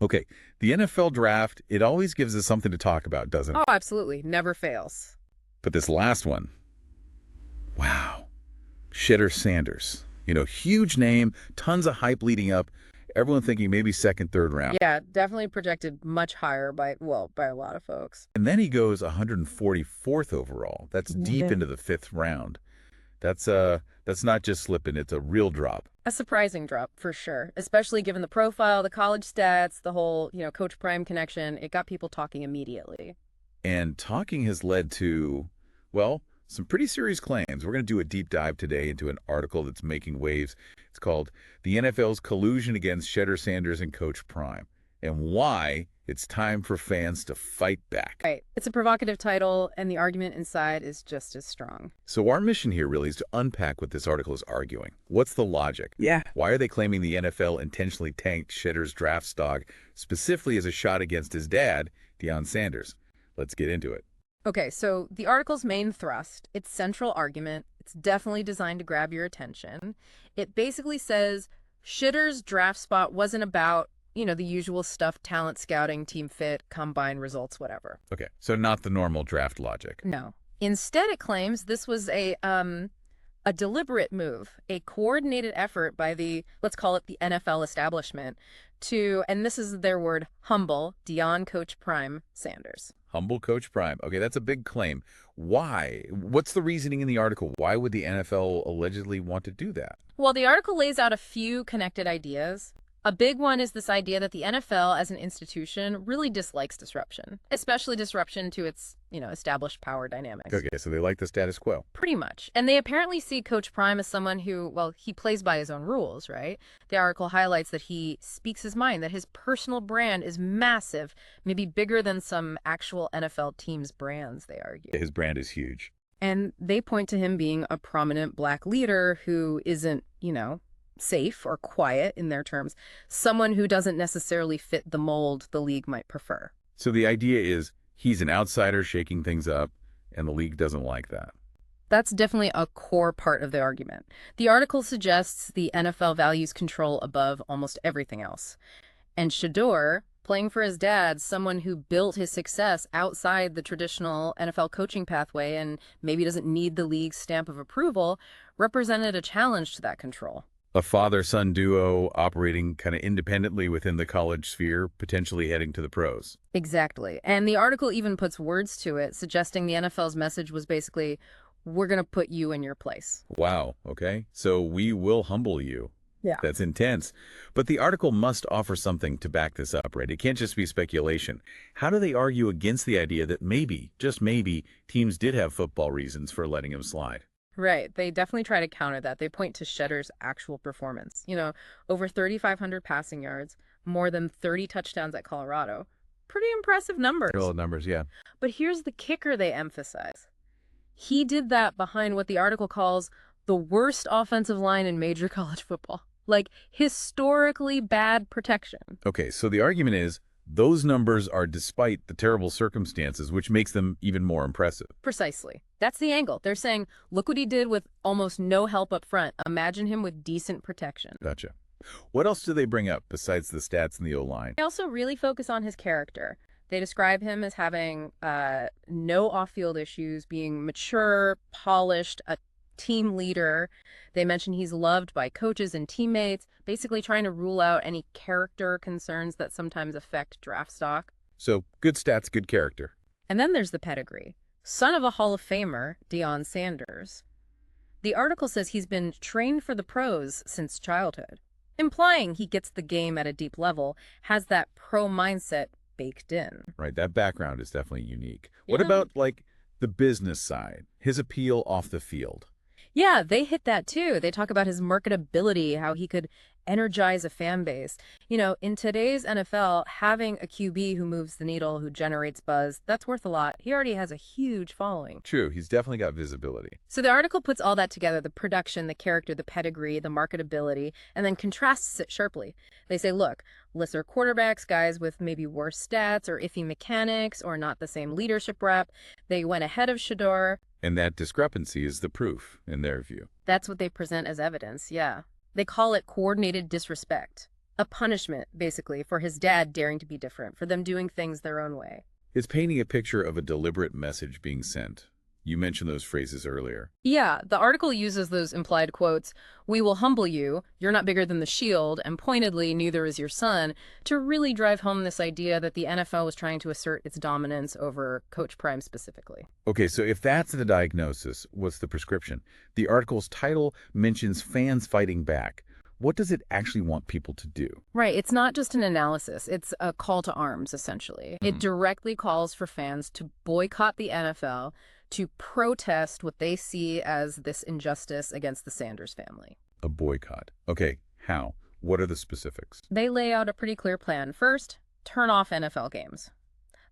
Okay, the NFL draft, it always gives us something to talk about, doesn't it? Oh, absolutely. Never fails. But this last one, wow. Shedeur Sanders. Huge name, tons of hype leading up. Everyone thinking maybe second, third round. Yeah, definitely projected much higher by a lot of folks. And then he goes 144th overall. That's deep Yeah. into the fifth round. That's not just slipping, it's a real drop. A surprising drop for sure, especially given the profile, the college stats, the whole, Coach Prime connection. It got people talking immediately. And talking has led to, well, some pretty serious claims. We're going to do a deep dive today into an article that's making waves. It's called The NFL's Collusion Against Shedeur Sanders and Coach Prime, and why it's time for fans to fight back. Right. It's a provocative title, and the argument inside is just as strong. So our mission here really is to unpack what this article is arguing. What's the logic? Yeah. Why are they claiming the NFL intentionally tanked Shedeur's draft stock, specifically as a shot against his dad, Deion Sanders? Let's get into it. Okay, so the article's main thrust, its central argument, it's definitely designed to grab your attention. It basically says Shedeur's draft spot wasn't about, the usual stuff, talent scouting, team fit, combine results, whatever. Okay, so not the normal draft logic. No. Instead, it claims this was a deliberate move, a coordinated effort by let's call it the NFL establishment, to, and this is their word, humble Deion Coach Prime Sanders. Humble Coach Prime. Okay, that's a big claim. Why? What's the reasoning in the article? Why would the NFL allegedly want to do that? Well, the article lays out a few connected ideas. A big one is this idea that the NFL as an institution really dislikes disruption, especially disruption to its, established power dynamics. Okay, so they like the status quo. Pretty much. And they apparently see Coach Prime as someone who, well, he plays by his own rules, right? The article highlights that he speaks his mind, that his personal brand is massive, maybe bigger than some actual NFL teams' brands, they argue. His brand is huge. And they point to him being a prominent Black leader who isn't, safe or quiet in their terms, someone who doesn't necessarily fit the mold the league might prefer. So the idea is he's an outsider shaking things up, and the league doesn't like that. That's definitely a core part of the argument. The article suggests the NFL values control above almost everything else. And Shedeur, playing for his dad, someone who built his success outside the traditional NFL coaching pathway and maybe doesn't need the league's stamp of approval, represented a challenge to that control. A father-son duo operating kind of independently within the college sphere, potentially heading to the pros. Exactly. And the article even puts words to it, suggesting the NFL's message was basically, we're going to put you in your place. Wow, okay. So we will humble you. Yeah. That's intense. But the article must offer something to back this up, right? It can't just be speculation. How do they argue against the idea that maybe, just maybe, teams did have football reasons for letting him slide? Right. They definitely try to counter that. They point to Shedeur's actual performance. Over 3,500 passing yards, more than 30 touchdowns at Colorado. Pretty impressive numbers. All numbers, yeah. But here's the kicker they emphasize. He did that behind what the article calls the worst offensive line in major college football. Like, historically bad protection. Okay, so the argument is those numbers are despite the terrible circumstances, which makes them even more impressive. Precisely. That's the angle. They're saying, look what he did with almost no help up front. Imagine him with decent protection. Gotcha. What else do they bring up besides the stats and the O-line? They also really focus on his character. They describe him as having no off-field issues, being mature, polished, a team leader. They mention he's loved by coaches and teammates, basically trying to rule out any character concerns that sometimes affect draft stock. So, good stats, good character. And then there's the pedigree. Son of a Hall of Famer, Deion Sanders. The article says he's been trained for the pros since childhood, implying he gets the game at a deep level, has that pro mindset baked in. Right, that background is definitely unique. What Yeah. about, the business side, his appeal off the field? Yeah, they hit that too. They talk about his marketability, how he could energize a fan base. In today's NFL, having a QB who moves the needle, who generates buzz, that's worth a lot. He already has a huge following. True, he's definitely got visibility. So the article puts all that together, the production, the character, the pedigree, the marketability, and then contrasts it sharply. They say, look, lesser quarterbacks, guys with maybe worse stats or iffy mechanics or not the same leadership rep, they went ahead of Shedeur. And that discrepancy is the proof, in their view. That's what they present as evidence, yeah. They call it coordinated disrespect. A punishment, basically, for his dad daring to be different, for them doing things their own way. It's painting a picture of a deliberate message being sent. You mentioned those phrases earlier. Yeah, the article uses those implied quotes, "We will humble you, you're not bigger than the shield," and pointedly, "Neither is your son," to really drive home this idea that the NFL was trying to assert its dominance over Coach Prime specifically. Okay, so if that's the diagnosis, what's the prescription? The article's title mentions fans fighting back. What does it actually want people to do? Right, it's not just an analysis, it's a call to arms, essentially. It directly calls for fans to boycott the NFL, to protest what they see as this injustice against the Sanders family. A boycott. Okay, how? What are the specifics? They lay out a pretty clear plan. First, turn off NFL games.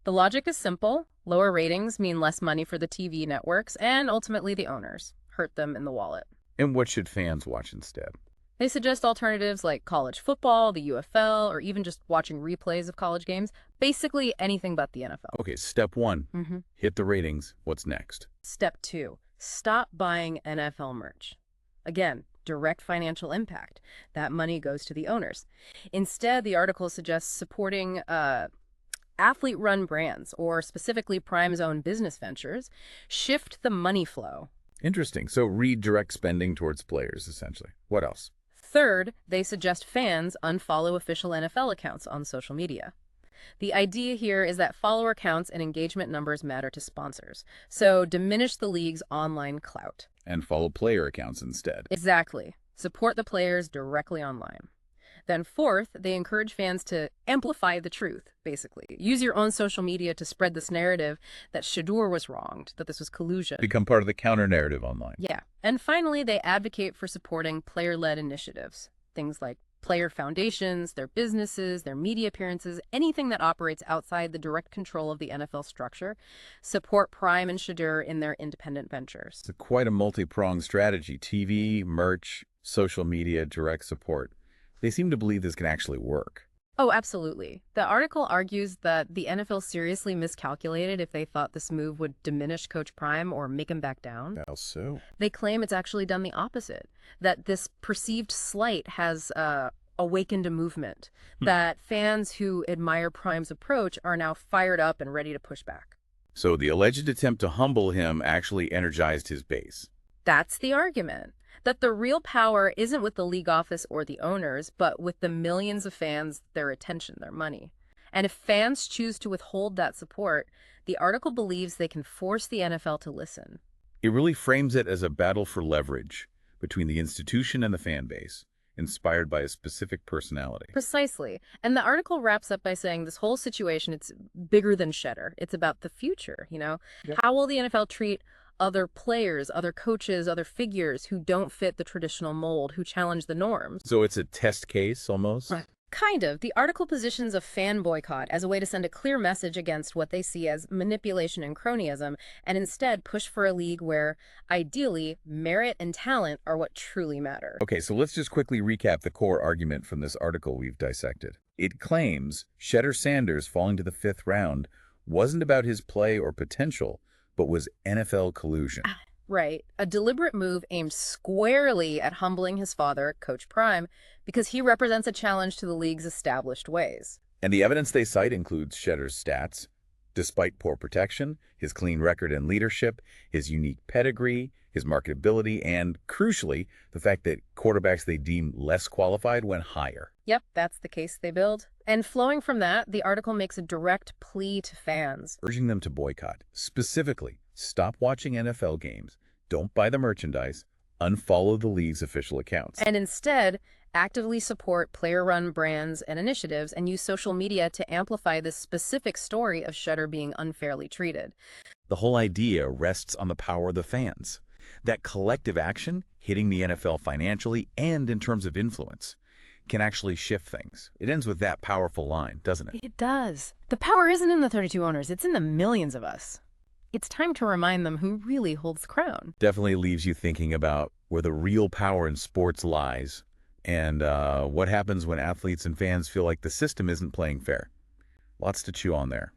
The logic is simple. Lower ratings mean less money for the TV networks and ultimately the owners. Hurt them in the wallet. And what should fans watch instead? They suggest alternatives like college football, the UFL, or even just watching replays of college games. Basically anything but the NFL. Okay, step one, hit the ratings. What's next? Step 2, stop buying NFL merch. Again, direct financial impact. That money goes to the owners. Instead, the article suggests supporting athlete-run brands, or specifically Prime's own business ventures. Shift the money flow. Interesting. So redirect spending towards players, essentially. What else? Third, they suggest fans unfollow official NFL accounts on social media. The idea here is that follower counts and engagement numbers matter to sponsors, so diminish the league's online clout. And follow player accounts instead. Exactly. Support the players directly online. Then fourth, they encourage fans to amplify the truth, basically. Use your own social media to spread this narrative that Shedeur was wronged, that this was collusion. Become part of the counter-narrative online. Yeah. And finally, they advocate for supporting player-led initiatives. Things like player foundations, their businesses, their media appearances, anything that operates outside the direct control of the NFL structure. Support Prime and Shedeur in their independent ventures. It's quite a multi-pronged strategy. TV, merch, social media, direct support. They seem to believe this can actually work. Oh, absolutely. The article argues that the NFL seriously miscalculated if they thought this move would diminish Coach Prime or make him back down. How so? They claim it's actually done the opposite, that this perceived slight has awakened a movement, that fans who admire Prime's approach are now fired up and ready to push back. So the alleged attempt to humble him actually energized his base. That's the argument. That the real power isn't with the league office or the owners, but with the millions of fans, their attention, their money. And if fans choose to withhold that support, the article believes they can force the NFL to listen. It really frames it as a battle for leverage between the institution and the fan base, inspired by a specific personality. Precisely. And the article wraps up by saying this whole situation, it's bigger than Shedeur. It's about the future, you know? Yep. How will the NFL treat other players, other coaches, other figures who don't fit the traditional mold, who challenge the norms? So it's a test case, almost? Kind of. The article positions a fan boycott as a way to send a clear message against what they see as manipulation and cronyism, and instead push for a league where, ideally, merit and talent are what truly matter. Okay, so let's just quickly recap the core argument from this article we've dissected. It claims Shedeur Sanders falling to the 5th round wasn't about his play or potential, but was NFL collusion. Right. A deliberate move aimed squarely at humbling his father, Coach Prime, because he represents a challenge to the league's established ways. And the evidence they cite includes Shedeur's stats. Despite poor protection, his clean record and leadership, his unique pedigree, his marketability, and, crucially, the fact that quarterbacks they deem less qualified went higher. Yep, that's the case they build. And flowing from that, the article makes a direct plea to fans, urging them to boycott. Specifically, stop watching NFL games, don't buy the merchandise, unfollow the league's official accounts. And instead, actively support player-run brands and initiatives and use social media to amplify this specific story of Shedeur being unfairly treated. The whole idea rests on the power of the fans. That collective action, hitting the NFL financially and in terms of influence, can actually shift things. It ends with that powerful line, doesn't it? It does. The power isn't in the 32 owners, it's in the millions of us. It's time to remind them who really holds the crown. Definitely leaves you thinking about where the real power in sports lies and what happens when athletes and fans feel like the system isn't playing fair. Lots to chew on there.